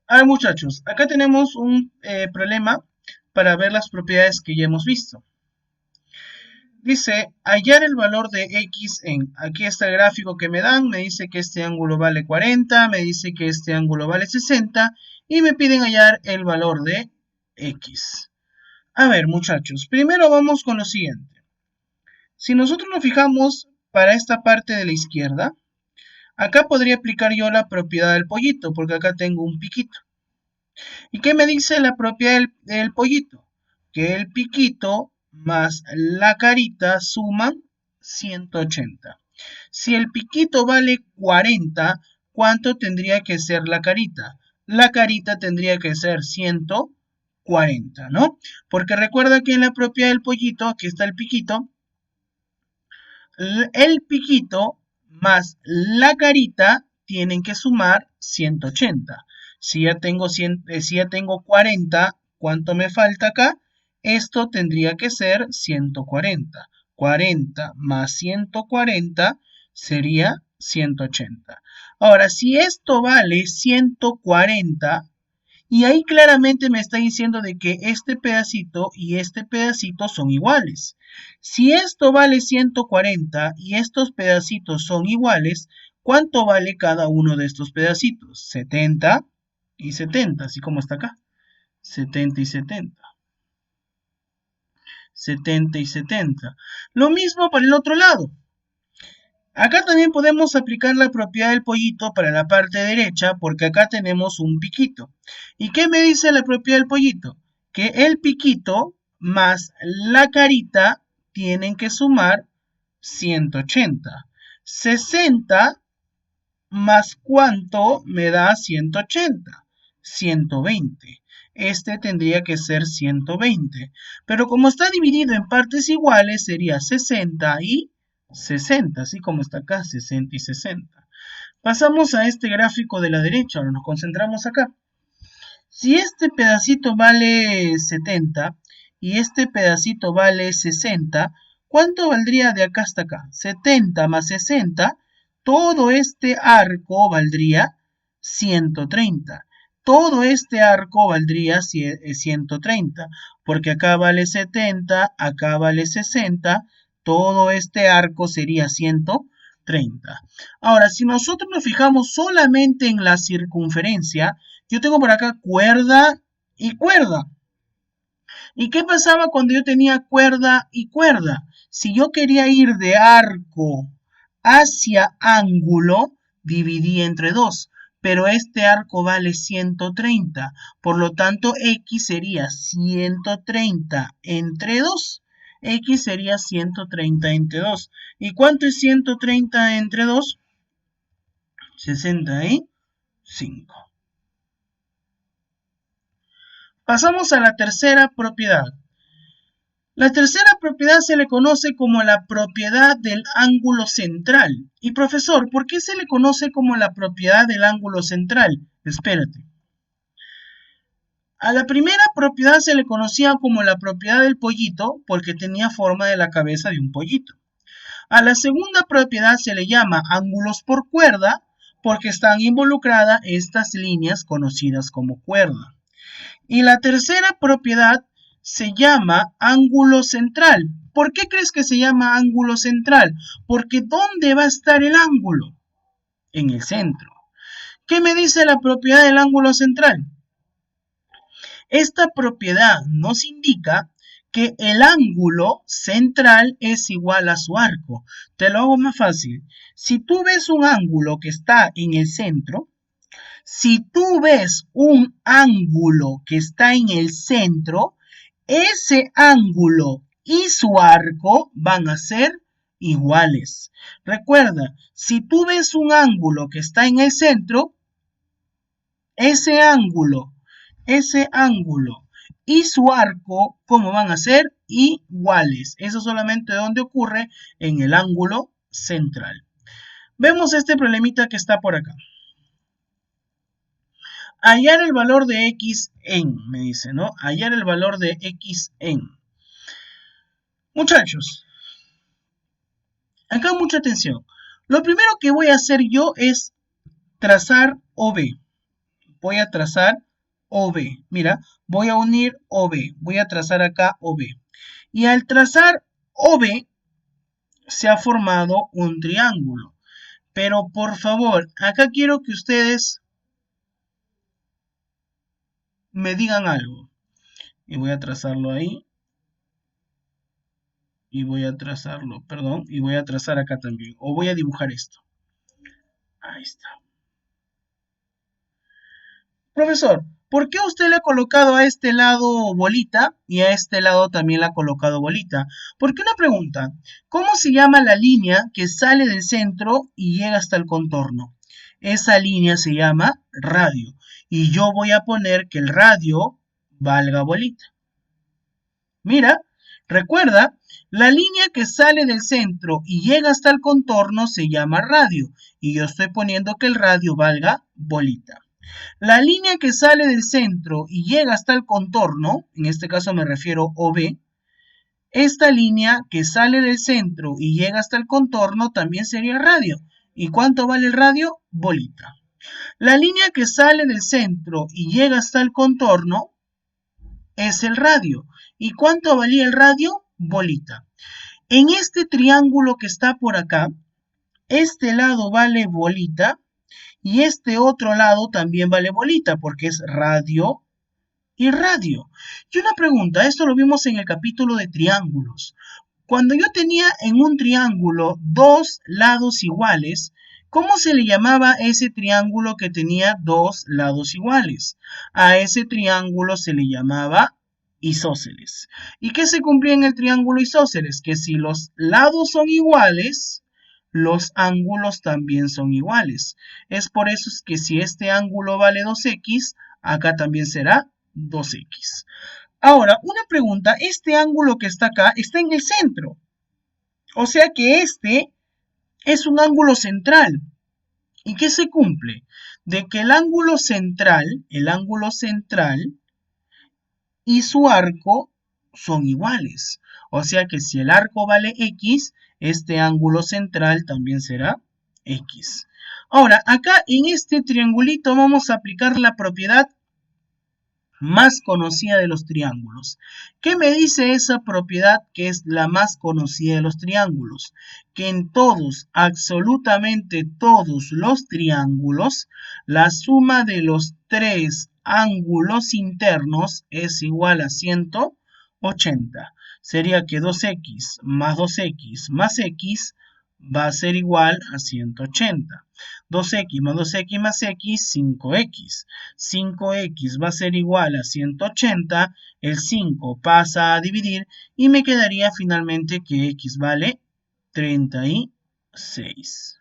A ver, muchachos, acá tenemos un problema para ver las propiedades que ya hemos visto. Dice, hallar el valor de x en, aquí está el gráfico que me dan, me dice que este ángulo vale 40, me dice que este ángulo vale 60 y me piden hallar el valor de x. A ver, muchachos, primero vamos con lo siguiente. Si nosotros nos fijamos para esta parte de la izquierda, acá podría aplicar yo la propiedad del pollito, porque acá tengo un piquito. ¿Y qué me dice la propiedad del pollito? Que el piquito más la carita suman 180. Si el piquito vale 40, ¿cuánto tendría que ser la carita? La carita tendría que ser 140, ¿no? Porque recuerda que en la propiedad del pollito, aquí está el piquito más la carita tienen que sumar 180. Si ya tengo 40, ¿cuánto me falta acá? Esto tendría que ser 140. 40 más 140 sería 180. Ahora, si esto vale 140, y ahí claramente me está diciendo de que este pedacito y este pedacito son iguales. Si esto vale 140 y estos pedacitos son iguales, ¿cuánto vale cada uno de estos pedacitos? 70 y 70, así como está acá. 70 y 70. 70 y 70. Lo mismo para el otro lado. Acá también podemos aplicar la propiedad del pollito para la parte derecha porque acá tenemos un piquito. ¿Y qué me dice la propiedad del pollito? Que el piquito más la carita tienen que sumar 180. 60 más cuánto me da 180. 120. Este tendría que ser 120. Pero como está dividido en partes iguales, sería 60 y 60, así como está acá, 60 y 60. Pasamos a este gráfico de la derecha, ahora nos concentramos acá. Si este pedacito vale 70 y este pedacito vale 60, ¿cuánto valdría de acá hasta acá? 70 más 60, todo este arco valdría 130. Todo este arco valdría 130, porque acá vale 70, acá vale 60, todo este arco sería 130. Ahora, si nosotros nos fijamos solamente en la circunferencia, yo tengo por acá cuerda y cuerda. ¿Y qué pasaba cuando yo tenía cuerda y cuerda? Si yo quería ir de arco hacia ángulo, dividí entre 2. Pero este arco vale 130. Por lo tanto, x sería 130 entre 2. X sería 130 entre 2. ¿Y cuánto es 130 entre 2? 65. Pasamos a la tercera propiedad. La tercera propiedad se le conoce como la propiedad del ángulo central. Y profesor, ¿por qué se le conoce como la propiedad del ángulo central? Espérate. A la primera propiedad se le conocía como la propiedad del pollito porque tenía forma de la cabeza de un pollito. A la segunda propiedad se le llama ángulos por cuerda porque están involucradas estas líneas conocidas como cuerda. Y la tercera propiedad se llama ángulo central. ¿Por qué crees que se llama ángulo central? Porque ¿dónde va a estar el ángulo? En el centro. ¿Qué me dice la propiedad del ángulo central? Esta propiedad nos indica que el ángulo central es igual a su arco. Te lo hago más fácil. Si tú ves un ángulo que está en el centro, si tú ves un ángulo que está en el centro, ese ángulo y su arco van a ser iguales. Recuerda, si tú ves un ángulo que está en el centro, ese ángulo y su arco, ¿cómo van a ser? Iguales. Eso solamente donde ocurre en el ángulo central. Vemos este problemita que está por acá. Hallar el valor de x en, me dice, ¿no? Hallar el valor de x en. Muchachos, acá mucha atención. Lo primero que voy a hacer yo es trazar OB. voy a trazar OB. Mira, voy a unir OB. Voy a trazar acá OB. Y al trazar OB se ha formado un triángulo. Pero por favor, acá quiero que ustedes me digan algo. Y voy a trazarlo ahí. Y voy a trazarlo, perdón. Y voy a trazar acá también. O voy a dibujar esto. Ahí está. Profesor, ¿por qué usted le ha colocado a este lado bolita y a este lado también le ha colocado bolita? Porque una pregunta, ¿cómo se llama la línea que sale del centro y llega hasta el contorno? Esa línea se llama radio. Y yo voy a poner que el radio valga bolita. Mira, recuerda, la línea que sale del centro y llega hasta el contorno se llama radio. Y yo estoy poniendo que el radio valga bolita. La línea que sale del centro y llega hasta el contorno, en este caso me refiero OB, esta línea que sale del centro y llega hasta el contorno también sería radio. ¿Y cuánto vale el radio? Bolita. La línea que sale del centro y llega hasta el contorno es el radio. ¿Y cuánto valía el radio? Bolita. En este triángulo que está por acá, este lado vale bolita y este otro lado también vale bolita porque es radio y radio. Y una pregunta, esto lo vimos en el capítulo de triángulos. Cuando yo tenía en un triángulo dos lados iguales, ¿cómo se le llamaba ese triángulo que tenía dos lados iguales? A ese triángulo se le llamaba isósceles. ¿Y qué se cumplía en el triángulo isósceles? Que si los lados son iguales, los ángulos también son iguales. Es por eso que si este ángulo vale 2x, acá también será 2x. Ahora, una pregunta, este ángulo que está acá está en el centro. O sea que este es un ángulo central. ¿Y qué se cumple? De que el ángulo central y su arco son iguales. O sea que si el arco vale x, este ángulo central también será x. Ahora, acá en este triangulito vamos a aplicar la propiedad más conocida de los triángulos. ¿Qué me dice esa propiedad que es la más conocida de los triángulos? Que en todos, absolutamente todos los triángulos, la suma de los tres ángulos internos es igual a 180. Sería que 2x más x va a ser igual a 180. 2x más 2x más x, 5x. 5x va a ser igual a 180. El 5 pasa a dividir y me quedaría finalmente que x vale 36.